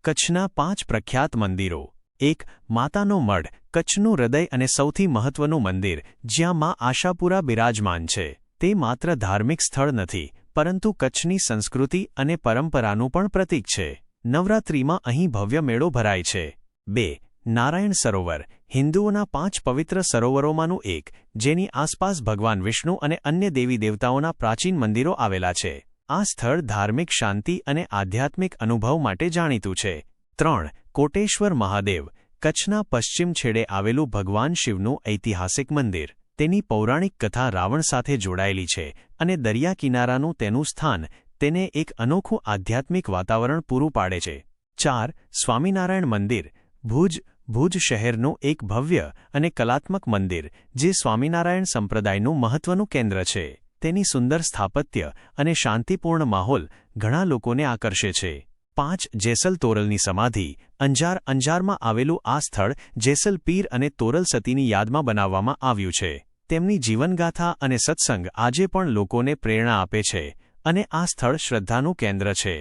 કચ્છના 5 પ્રખ્યાત મંદિરો। 1. માતાનો મઢ, કચ્છનું હૃદય અને સૌથી મહત્વનું મંદિર, જ્યાં માં આશાપુરા બિરાજમાન છે। તે માત્ર ધાર્મિક સ્થળ નથી, પરંતુ કચ્છની સંસ્કૃતિ અને પરંપરાનું પણ પ્રતીક છે। નવરાત્રિમાં અહીં ભવ્ય મેળો ભરાય છે। 2. નારાયણ સરોવર, હિન્દુઓના 5 પવિત્ર સરોવરોમાંનું એક, જેની આસપાસ ભગવાન વિષ્ણુ અને અન્ય દેવી દેવતાઓના પ્રાચીન મંદિરો આવેલા છે। આ સ્થળ ધાર્મિક શાંતિ અને આધ્યાત્મિક અનુભવ માટે જાણીતું છે। 3. કોટેશ્વર મહાદેવ, કચ્છના પશ્ચિમ છેડે આવેલું ભગવાન શિવનું ઐતિહાસિક મંદિર। તેની પૌરાણિક કથા રાવણ સાથે જોડાયેલી છે અને દરિયા કિનારાનું તેનું સ્થાન તેને એક અનોખું આધ્યાત્મિક વાતાવરણ પૂરું પાડે છે। 4. સ્વામિનારાયણ મંદિર, ભુજ શહેરનું એક ભવ્ય અને કલાત્મક મંદિર, જે સ્વામિનારાયણ સંપ્રદાયનું મહત્વનું કેન્દ્ર છે। તેની સુંદર સ્થાપત્ય અને શાંતિપૂર્ણ માહોલ ઘણા લોકોને આકર્ષે છે। 5. જેસલ તોરલની સમાધિ, અંજારમાં આવેલું આ સ્થળ જેસલ પીર અને તોરલ સતીની યાદમાં બનાવવામાં આવ્યું છે। તેમની જીવનગાથા અને સત્સંગ આજે પણ લોકોને પ્રેરણા આપે છે અને આ સ્થળ શ્રદ્ધાનું કેન્દ્ર છે।